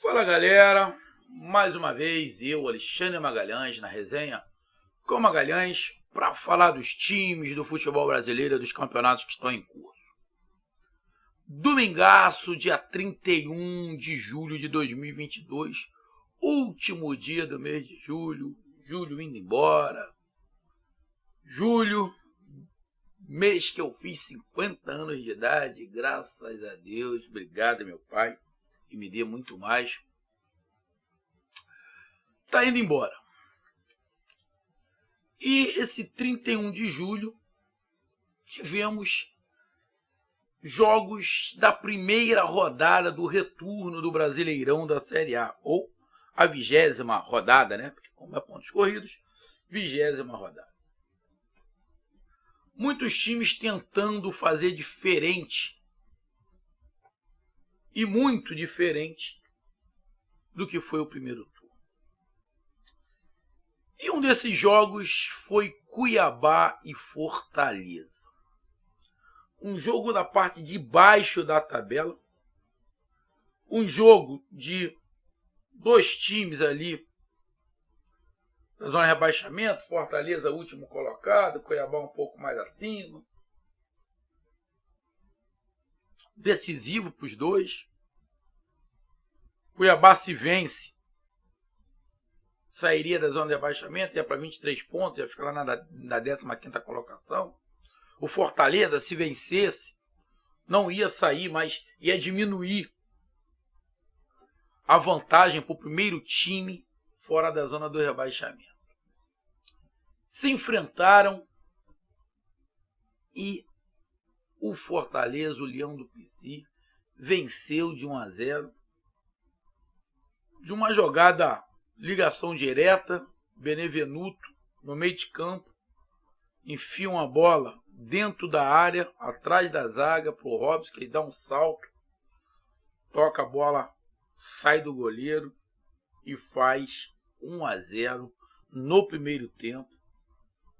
Fala galera, mais uma vez eu, Alexandre Magalhães, na resenha com Magalhães para falar dos times do futebol brasileiro e dos campeonatos que estão em curso. Domingaço, dia 31 de julho de 2022, último dia do mês de julho, julho indo embora. Julho, mês que eu fiz 50 anos de idade, graças a Deus, obrigado meu pai, e me dê muito mais. Tá indo embora. E esse 31 de julho tivemos jogos da primeira rodada do retorno do Brasileirão da Série A, ou a 20ª rodada, né? Porque como é pontos corridos, 20ª rodada. Muitos times tentando fazer diferente e muito diferente do que foi o primeiro turno. E um desses jogos foi Cuiabá e Fortaleza. Um jogo da parte de baixo da tabela. Um jogo de dois times ali na zona de rebaixamento. Fortaleza último colocado, Cuiabá um pouco mais acima. Decisivo para os dois. Cuiabá se vence, sairia da zona de rebaixamento, ia para 23 pontos, ia ficar lá na 15ª colocação. O Fortaleza, se vencesse, não ia sair, mas ia diminuir a vantagem para o primeiro time fora da zona do rebaixamento. Se enfrentaram e o Fortaleza, o Leão do Pici, venceu de 1-0. De uma jogada, ligação direta, Benevenuto, no meio de campo, enfia uma bola dentro da área, atrás da zaga, para o Robson, que ele dá um salto, toca a bola, sai do goleiro e faz 1-0 no primeiro tempo.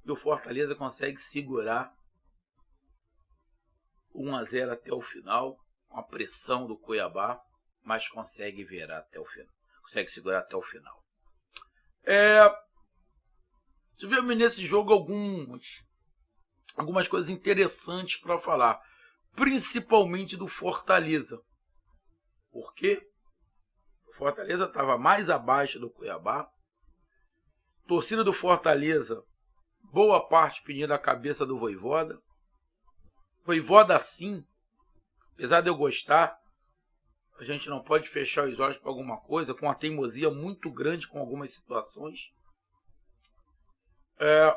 E o Fortaleza consegue segurar 1-0 até o final, com a pressão do Cuiabá, mas consegue virar até o final. Consegue segurar até o final. Tivemos nesse jogo algumas coisas interessantes para falar, principalmente do Fortaleza. Por quê? O Fortaleza estava mais abaixo do Cuiabá. Torcida do Fortaleza, boa parte pedindo a cabeça do Vojvoda. Vojvoda, sim, apesar de eu gostar, a gente não pode fechar os olhos para alguma coisa, com uma teimosia muito grande com algumas situações.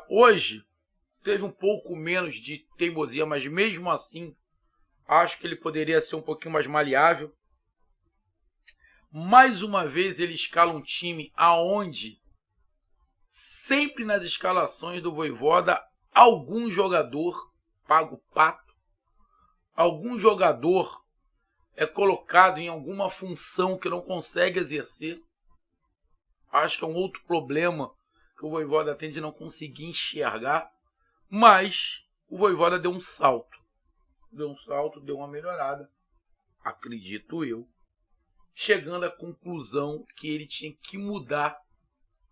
Hoje, teve um pouco menos de teimosia, mas mesmo assim, acho que ele poderia ser um pouquinho mais maleável. Mais uma vez, ele escala um time aonde, sempre nas escalações do Vojvoda, algum jogador paga o pato, algum jogador é colocado em alguma função que não consegue exercer. Acho que é um outro problema que o Vojvoda tem de não conseguir enxergar. Mas o Vojvoda deu um salto. Deu uma melhorada. Acredito eu. Chegando à conclusão que ele tinha que mudar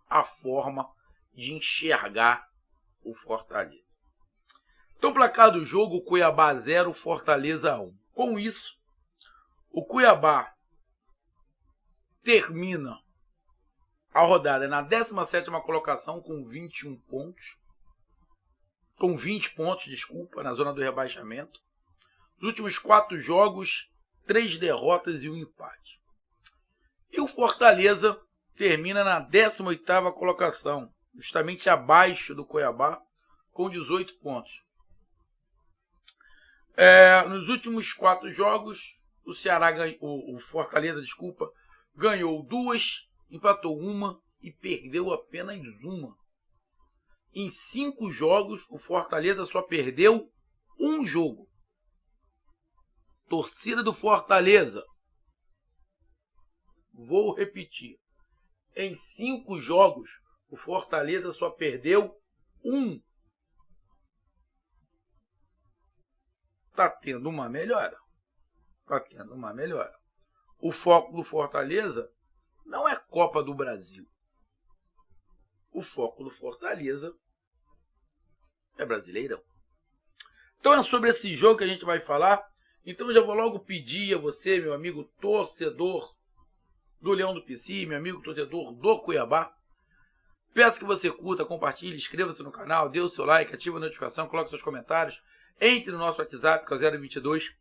a forma de enxergar o Fortaleza. Então, placar do jogo, Cuiabá 0, Fortaleza 1. Com isso, o Cuiabá termina a rodada na 17ª colocação com 21 pontos. Com 20 pontos, na zona do rebaixamento. Nos últimos 4 jogos, 3 derrotas e 1 empate. E o Fortaleza termina na 18ª colocação, justamente abaixo do Cuiabá, com 18 pontos. Nos últimos 4 jogos, o Fortaleza, ganhou 2, empatou 1 e perdeu apenas 1. Em 5 jogos, o Fortaleza só perdeu 1 jogo. Torcida do Fortaleza. Vou repetir. Em 5 jogos, o Fortaleza só perdeu 1. Está tendo uma melhora. O foco do Fortaleza não é Copa do Brasil. O foco do Fortaleza é Brasileirão. Então é sobre esse jogo que a gente vai falar. Então já vou logo pedir a você, meu amigo torcedor do Leão do Pici, meu amigo torcedor do Cuiabá, peço que você curta, compartilhe, inscreva-se no canal, dê o seu like, ative a notificação, coloque seus comentários, entre no nosso WhatsApp, que é o 022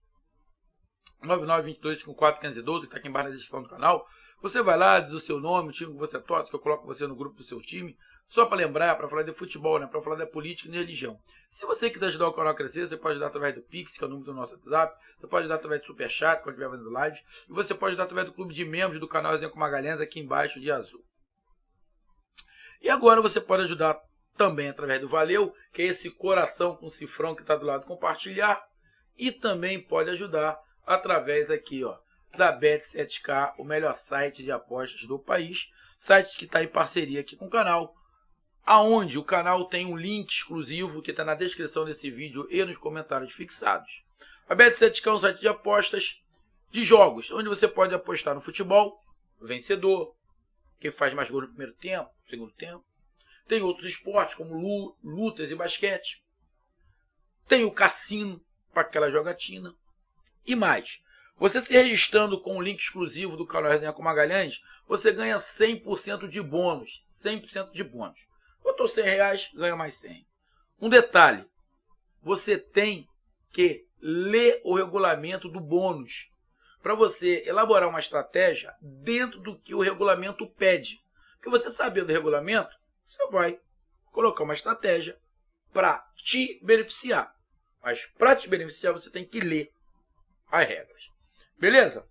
9922 541512, que está aqui embaixo na descrição do canal. Você vai lá, diz o seu nome, o time que você torce, que eu coloco você no grupo do seu time, só para lembrar, para falar de futebol, né? Para falar da política e de religião. Se você quiser ajudar o canal a crescer, você pode ajudar através do Pix, que é o número do nosso WhatsApp, você pode ajudar através do Superchat, quando estiver fazendo live, e você pode ajudar através do clube de membros do canal Resenha com Magalhães, aqui embaixo de azul. E agora você pode ajudar também através do Valeu, que é esse coração com cifrão que está do lado compartilhar, e também pode ajudar através aqui, ó, da Bet7k, o melhor site de apostas do país, site que está em parceria aqui com o canal, aonde o canal tem um link exclusivo que está na descrição desse vídeo e nos comentários fixados. A Bet7k é um site de apostas de jogos, onde você pode apostar no futebol, vencedor, quem faz mais gol no primeiro tempo, segundo tempo. Tem outros esportes como lutas e basquete. Tem o cassino para aquela jogatina. E mais, você se registrando com o link exclusivo do canal Resenha com Magalhães, você ganha 100% de bônus. 100% de bônus. Botou R$100, ganha mais 100. Um detalhe, você tem que ler o regulamento do bônus para você elaborar uma estratégia dentro do que o regulamento pede. Porque você sabendo do regulamento, você vai colocar uma estratégia para te beneficiar. Mas para te beneficiar, você tem que ler as regras. Beleza?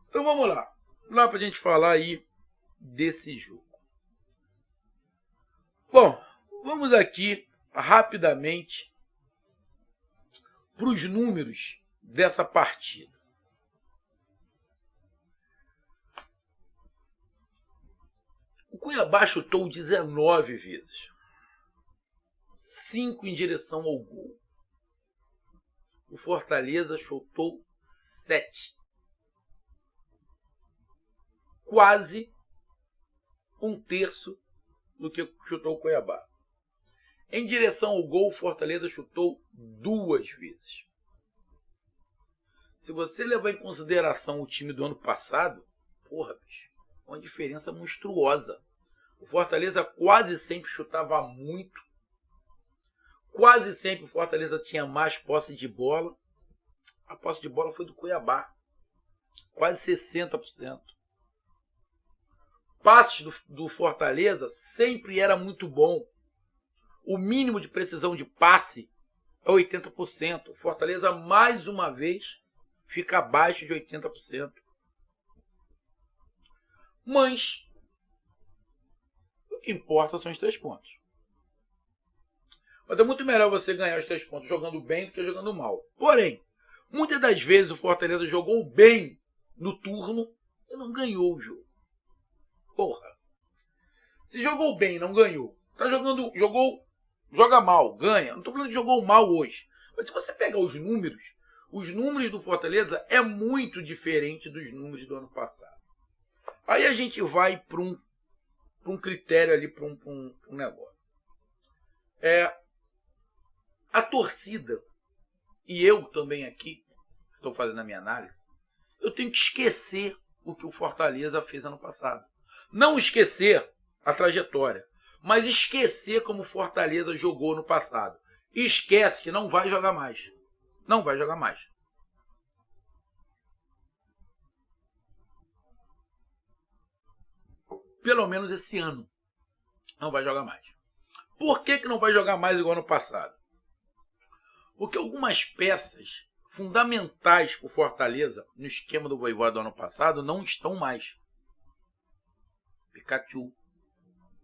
Então vamos lá. Lá para a gente falar aí desse jogo. Bom, vamos aqui rapidamente para os números dessa partida. O Cuiabá chutou 19 vezes. 5 em direção ao gol. O Fortaleza chutou 7. Quase um terço do que chutou o Cuiabá. Em direção ao gol, o Fortaleza chutou 2 vezes. Se você levar em consideração o time do ano passado, porra, bicho, uma diferença monstruosa. O Fortaleza quase sempre chutava muito. Quase sempre o Fortaleza tinha mais posse de bola. A posse de bola foi do Cuiabá. Quase 60%. Passes do Fortaleza sempre era muito bom. O mínimo de precisão de passe é 80%. O Fortaleza, mais uma vez, fica abaixo de 80%. Mas o que importa são os 3 pontos. Mas é muito melhor você ganhar os 3 pontos jogando bem do que jogando mal. Porém, muitas das vezes o Fortaleza jogou bem no turno e não ganhou o jogo. Porra. Se jogou bem e não ganhou, tá jogando, joga mal, ganha. Não tô falando que jogou mal hoje. Mas se você pegar os números do Fortaleza é muito diferente dos números do ano passado. Aí a gente vai para um critério ali, para um negócio. A torcida, e eu também aqui, estou fazendo a minha análise, eu tenho que esquecer o que o Fortaleza fez ano passado. Não esquecer a trajetória, mas esquecer como o Fortaleza jogou no passado. Esquece que não vai jogar mais. Não vai jogar mais. Pelo menos esse ano. Não vai jogar mais. Por que não vai jogar mais igual ano passado? Porque algumas peças fundamentais para o Fortaleza no esquema do Vojvoda do ano passado não estão mais. Pikachu,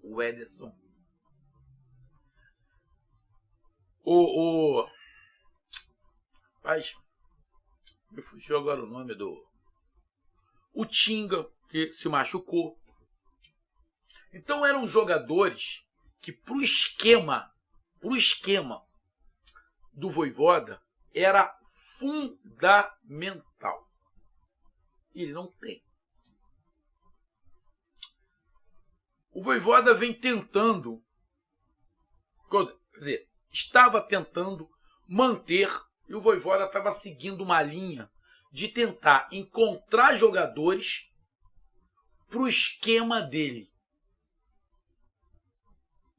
o Ederson, Mas me fugiu agora o nome o Tinga, que se machucou. Então eram jogadores que pro esquema do Vojvoda era fundamental. E ele não tem. o Vojvoda vem tentando, quer dizer, estava tentando manter, e o Vojvoda estava seguindo uma linha de tentar encontrar jogadores para o esquema dele.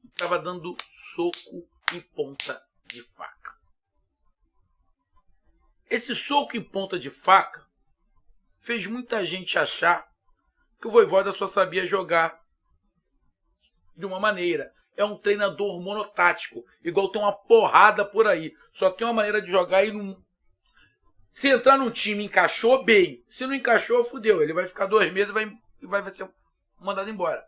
Estava dando soco em ponta de faca. Esse soco em ponta de faca fez muita gente achar que o Vojvoda só sabia jogar de uma maneira. É um treinador monotático, igual tem uma porrada por aí. Só tem uma maneira de jogar e não... Se entrar num time encaixou, bem. Se não encaixou, fudeu. Ele vai ficar 2 meses e vai ser mandado embora.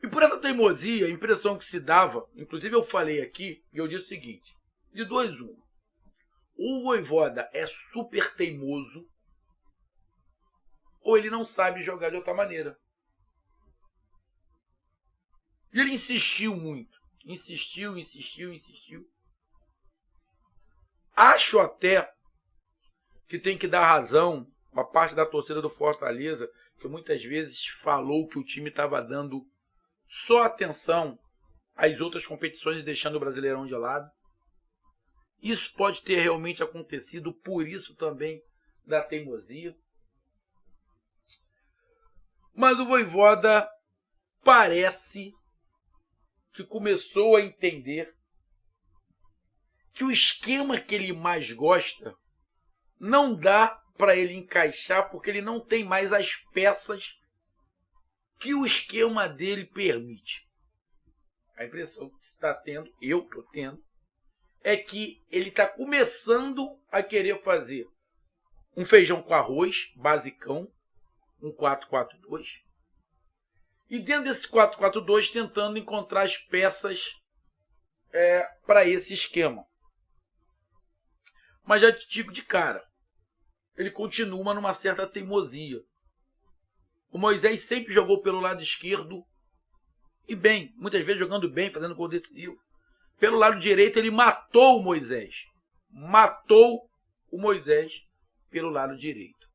E por essa teimosia, a impressão que se dava, inclusive eu falei aqui, e eu disse o seguinte, de 2, 1. O Vojvoda é super teimoso, ou ele não sabe jogar de outra maneira. E ele insistiu muito. Insistiu. Acho até que tem que dar razão a parte da torcida do Fortaleza, que muitas vezes falou que o time estava dando só atenção às outras competições e deixando o Brasileirão de lado. Isso pode ter realmente acontecido, por isso também da teimosia. Mas o Vojvoda parece que começou a entender que o esquema que ele mais gosta não dá para ele encaixar porque ele não tem mais as peças que o esquema dele permite. A impressão que você está tendo, eu estou tendo, é que ele está começando a querer fazer um feijão com arroz, basicão, um 4-4-2. E dentro desse 4-4-2 tentando encontrar as peças para esse esquema. Mas já te digo de cara, ele continua numa certa teimosia. O Moisés sempre jogou pelo lado esquerdo e bem, muitas vezes jogando bem, fazendo gol decisivo. Pelo lado direito ele matou o Moisés. Matou o Moisés pelo lado direito.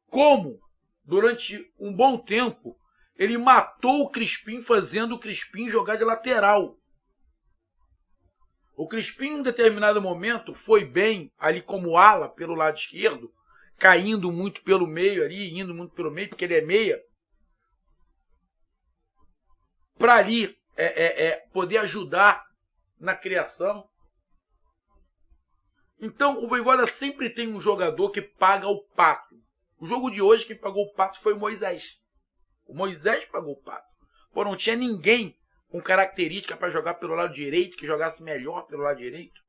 Como, durante um bom tempo, ele matou o Crispim fazendo o Crispim jogar de lateral. O Crispim, em um determinado momento, foi bem ali como ala pelo lado esquerdo, caindo muito pelo meio ali, indo muito pelo meio, porque ele é meia, para ali poder ajudar na criação. Então, o Vojvoda sempre tem um jogador que paga o pato. O jogo de hoje, quem pagou o pato foi o Moisés. O Moisés pagou o pato. Pô, não tinha ninguém com característica para jogar pelo lado direito, que jogasse melhor pelo lado direito.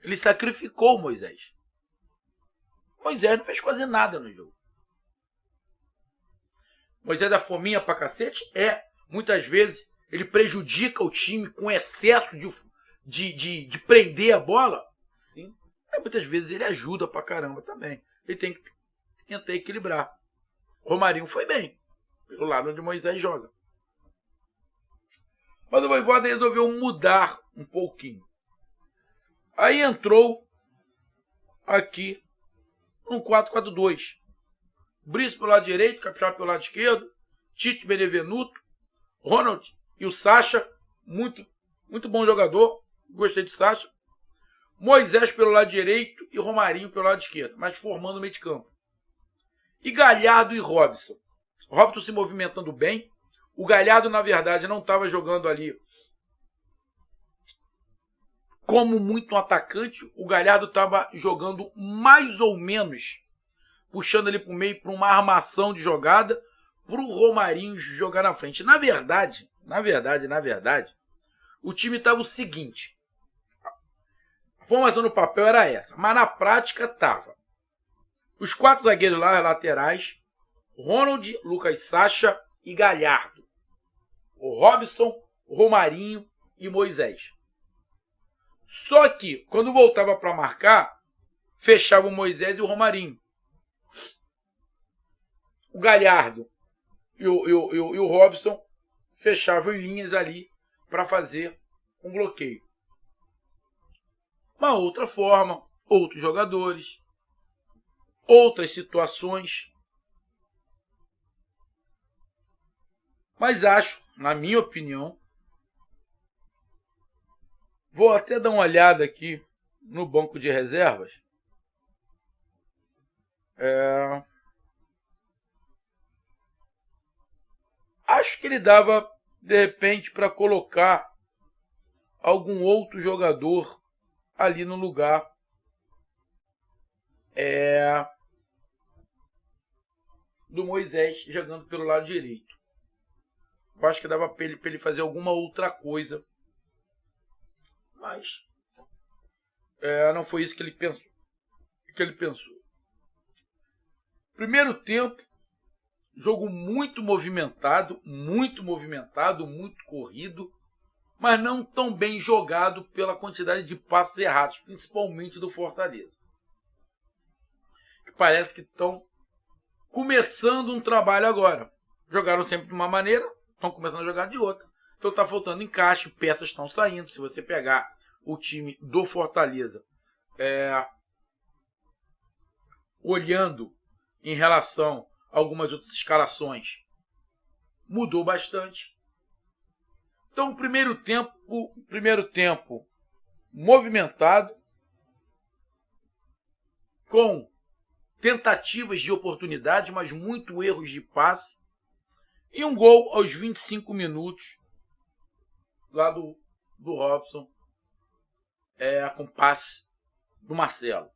Ele sacrificou o Moisés. Moisés não fez quase nada no jogo. Moisés dá fominha pra cacete? Muitas vezes ele prejudica o time com excesso de prender a bola? Sim. Muitas vezes ele ajuda pra caramba também. Ele tem que tentar equilibrar. O Romarinho foi bem, pelo lado onde Moisés joga. Mas o Vojvoda resolveu mudar um pouquinho. Aí entrou aqui um 4-4-2. Brice pelo lado direito, Capixaba pelo lado esquerdo, Tite, Benevenuto, Ronald e o Sacha, muito bom jogador, gostei de Sacha. Moisés pelo lado direito e Romarinho pelo lado esquerdo, mas formando o meio de campo. E Galhardo e Robson. Robson se movimentando bem. O Galhardo, na verdade, não estava jogando ali como muito um atacante. O Galhardo estava jogando mais ou menos, puxando ele para o meio para uma armação de jogada, para o Romarinho jogar na frente. Na verdade, o time estava o seguinte. A formação no papel era essa, mas na prática estava os 4 zagueiros lá, laterais, Ronald, Lucas Sacha e Galhardo. O Robson, Romarinho e Moisés. Só que, quando voltava para marcar, fechava o Moisés e o Romarinho. O Galhardo e o Robson fechavam em linhas ali para fazer um bloqueio. Uma outra forma, outros jogadores, outras situações. Mas acho, na minha opinião, vou até dar uma olhada aqui no banco de reservas. Acho que ele dava, de repente, para colocar algum outro jogador ali no lugar do Moisés jogando pelo lado direito. Eu acho que dava para ele fazer alguma outra coisa. Mas não foi isso que ele pensou. Primeiro tempo, jogo muito movimentado, muito corrido, mas não tão bem jogado pela quantidade de passes errados, principalmente do Fortaleza. Parece que estão começando um trabalho agora. Jogaram sempre de uma maneira, estão começando a jogar de outra. Então está faltando encaixe, peças estão saindo. Se você pegar o time do Fortaleza, olhando em relação a algumas outras escalações, mudou bastante. Então, primeiro tempo movimentado, com tentativas de oportunidade, mas muito erros de passe, e um gol aos 25 minutos lá do Robson, com passe do Marcelo.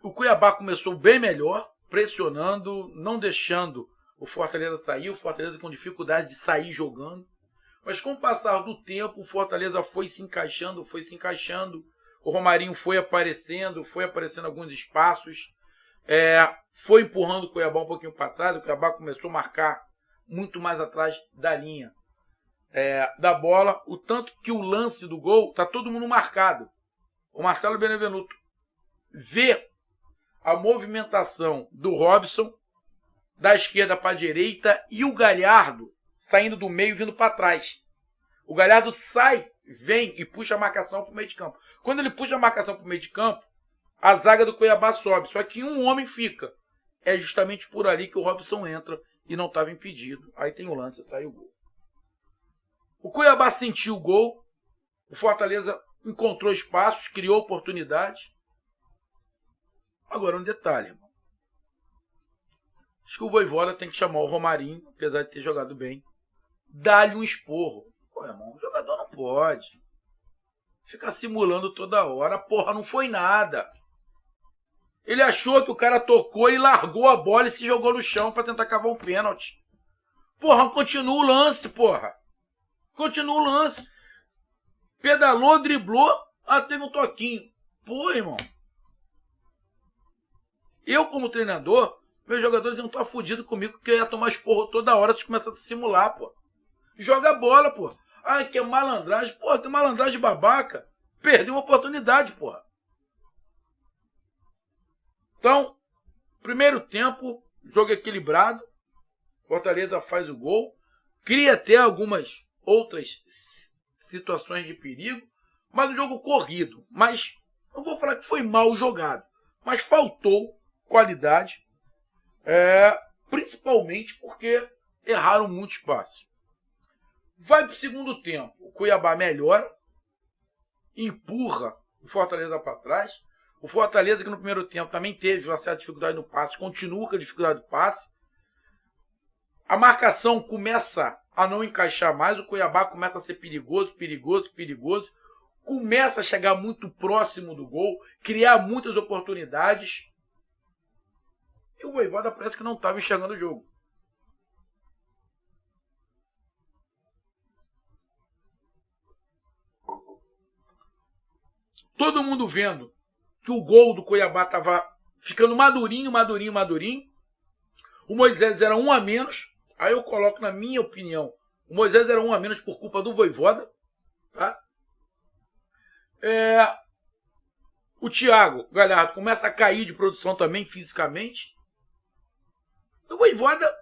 O Cuiabá começou bem melhor, pressionando, não deixando o Fortaleza sair, o Fortaleza com dificuldade de sair jogando. Mas com o passar do tempo, o Fortaleza foi se encaixando. O Romarinho foi aparecendo alguns espaços. Foi empurrando o Cuiabá um pouquinho para trás. O Cuiabá começou a marcar muito mais atrás da linha da bola. O tanto que o lance do gol, tá todo mundo marcado. O Marcelo Benevenuto vê a movimentação do Robson da esquerda para a direita e o Galhardo saindo do meio e vindo para trás. O Galhardo sai, vem e puxa a marcação para o meio de campo. Quando ele puxa a marcação para o meio de campo, a zaga do Cuiabá sobe. Só que um homem fica. É justamente por ali que o Robson entra e não estava impedido. Aí tem o lance, sai o gol. O Cuiabá sentiu o gol. O Fortaleza encontrou espaços, criou oportunidades. Agora um detalhe, irmão. Acho que o Vojvoda tem que chamar o Romarinho, apesar de ter jogado bem, dá-lhe um esporro. Pô, irmão, o jogador não pode ficar simulando toda hora. Porra, não foi nada. Ele achou que o cara tocou, ele largou a bola e se jogou no chão para tentar cavar um pênalti. Porra, continua o lance, porra. Continua o lance. Pedalou, driblou, teve um toquinho. Pô, irmão. Eu, como treinador, meus jogadores iam estar fodidos comigo porque eu ia tomar esporro toda hora se começar a simular, pô. Joga a bola, pô. Ai, que malandragem. Porra, que malandragem babaca. Perdeu uma oportunidade, porra. Então, primeiro tempo, jogo equilibrado. Fortaleza faz o gol. Cria até algumas outras situações de perigo. Mas um jogo corrido. Mas, não vou falar que foi mal jogado. Mas faltou qualidade. Principalmente porque erraram muitos passes. Vai para o segundo tempo. O Cuiabá melhora. Empurra o Fortaleza para trás. O Fortaleza, que no primeiro tempo também teve uma certa dificuldade no passe, continua com a dificuldade do passe. A marcação começa a não encaixar mais. O Cuiabá começa a ser perigoso. Começa a chegar muito próximo do gol. Criar muitas oportunidades. E o Vojvoda parece que não estava enxergando o jogo. Todo mundo vendo que o gol do Cuiabá estava ficando madurinho. O Moisés era um a menos. Aí eu coloco na minha opinião. O Moisés era um a menos por culpa do Vojvoda. Tá? O Thiago Galhardo começa a cair de produção também fisicamente. O Vojvoda,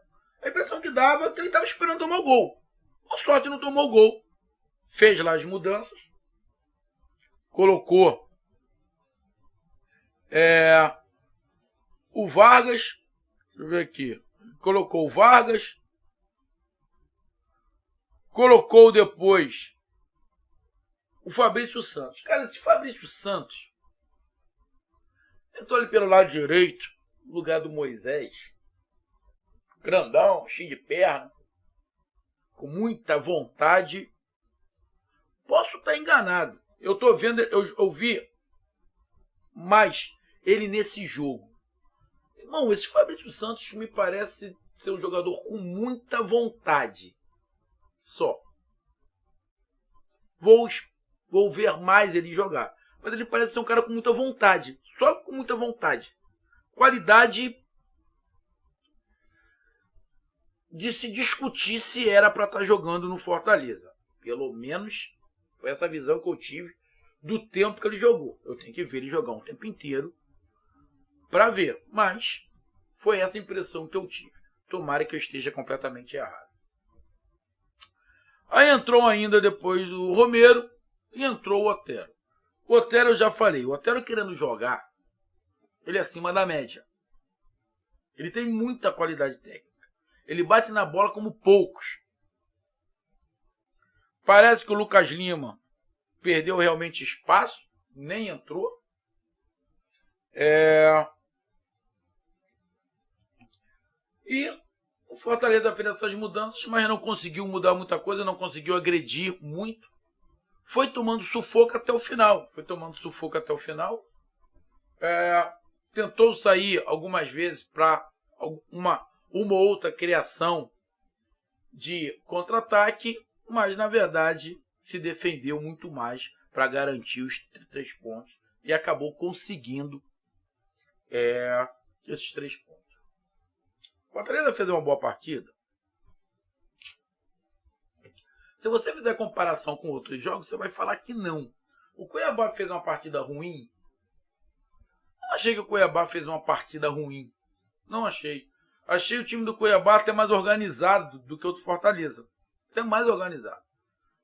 a impressão que dava é que ele estava esperando tomar o gol. Por sorte não tomou o gol. Fez lá as mudanças. Colocou o Vargas. Deixa eu ver aqui. Colocou o Vargas. colocou depois o Fabrício Santos. Cara, esse Fabrício Santos entrou ali pelo lado direito, no lugar do Moisés. Grandão, cheio de perna, com muita vontade. Posso estar enganado. Eu tô vendo, eu vi mais ele nesse jogo. Irmão, esse Fabrício Santos me parece ser um jogador com muita vontade. Só. Vou ver mais ele jogar. Mas ele parece ser um cara com muita vontade. Só com muita vontade. Qualidade de se discutir se era para estar jogando no Fortaleza. Pelo menos foi essa visão que eu tive do tempo que ele jogou. Eu tenho que ver ele jogar um tempo inteiro para ver. Mas foi essa impressão que eu tive. Tomara que eu esteja completamente errado. Aí entrou ainda depois o Romero e entrou o Otero. O Otero eu já falei. O Otero querendo jogar, ele é acima da média. Ele tem muita qualidade técnica. Ele bate na bola como poucos. Parece que o Lucas Lima perdeu realmente espaço, nem entrou. E o Fortaleza fez essas mudanças, mas não conseguiu mudar muita coisa, não conseguiu agredir muito. Foi tomando sufoco até o final. Tentou sair algumas vezes para uma outra criação de contra-ataque, mas na verdade se defendeu muito mais para garantir os 3 pontos e acabou conseguindo esses 3 pontos. O Fortaleza fez uma boa partida. Se você fizer comparação com outros jogos, você vai falar que não. O Cuiabá fez uma partida ruim. Não achei que o Cuiabá fez uma partida ruim. Não achei. Achei o time do Cuiabá até mais organizado do que o do Fortaleza. Até mais organizado.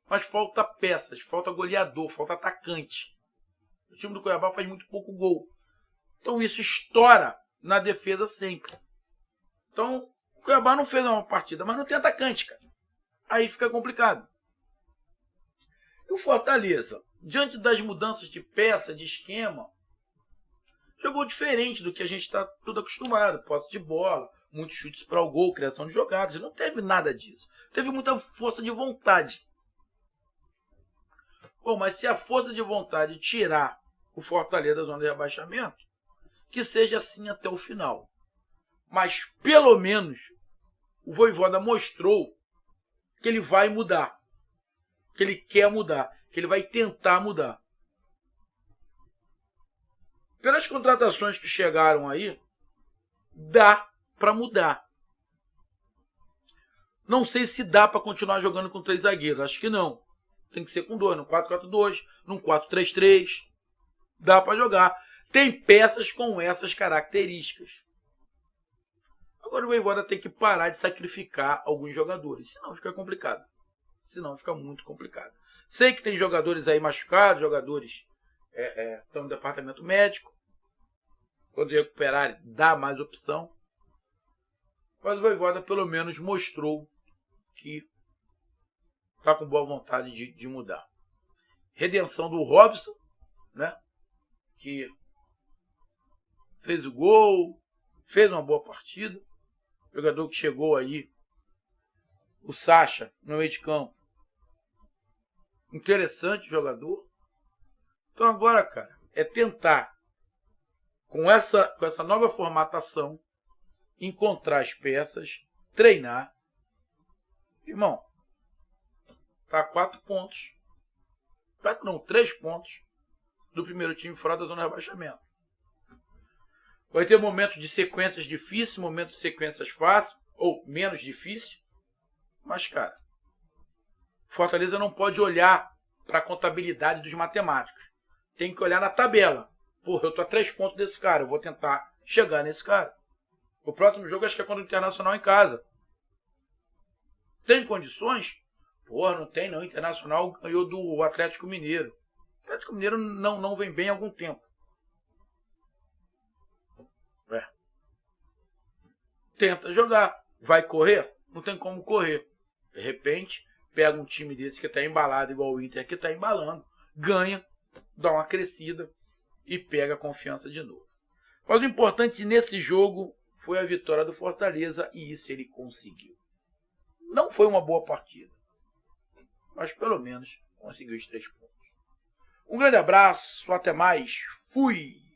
Mas falta peças, falta goleador, falta atacante. O time do Cuiabá faz muito pouco gol. Então isso estoura na defesa sempre. Então o Cuiabá não fez uma partida, mas não tem atacante, cara. Aí fica complicado. E o Fortaleza, diante das mudanças de peça, de esquema, jogou diferente do que a gente está tudo acostumado. Posse de bola, muitos chutes para o gol, criação de jogadas. Não teve nada disso. Teve muita força de vontade. Bom, mas se a força de vontade tirar o Fortaleza da zona de rebaixamento, que seja assim até o final. Mas pelo menos o Vojvoda mostrou que ele vai mudar. Que ele quer mudar. Que ele vai tentar mudar. Pelas contratações que chegaram aí, dá para mudar. Não sei se dá para continuar jogando com 3 zagueiros. Acho que não. Tem que ser com 2, no 4-4-2, no 4-3-3. Dá para jogar. Tem peças com essas características. Agora o Vojvoda tem que parar de sacrificar alguns jogadores. Senão fica complicado. Senão fica muito complicado. Sei que tem jogadores aí machucados, jogadores estão no departamento médico. Quando recuperarem, dá mais opção. Mas o Vojvoda pelo menos mostrou que está com boa vontade de mudar. Redenção do Robson, né? Que fez o gol, fez uma boa partida. Jogador que chegou aí, o Sacha, no meio de campo. Interessante jogador. Então agora, cara, é tentar, com essa nova formatação, encontrar as peças, treinar. Irmão, tá 4 pontos. 4 não, 3 pontos do primeiro time fora da zona de rebaixamento. Vai ter momentos de sequências difíceis, momentos de sequências fáceis, ou menos difíceis. Mas, cara, Fortaleza não pode olhar para a contabilidade dos matemáticos. Tem que olhar na tabela. Porra, eu tô a 3 pontos desse cara, eu vou tentar chegar nesse cara. O próximo jogo acho que é contra o Internacional em casa. Tem condições? Porra, não tem não. O Internacional ganhou do Atlético Mineiro. O Atlético Mineiro não vem bem há algum tempo. Tenta jogar. Vai correr? Não tem como correr. De repente, pega um time desse que está embalado, igual o Inter que está embalando, ganha, dá uma crescida e pega a confiança de novo. Mas o importante nesse jogo foi a vitória do Fortaleza e isso ele conseguiu. Não foi uma boa partida, mas pelo menos conseguiu os 3 pontos. Um grande abraço, até mais, fui!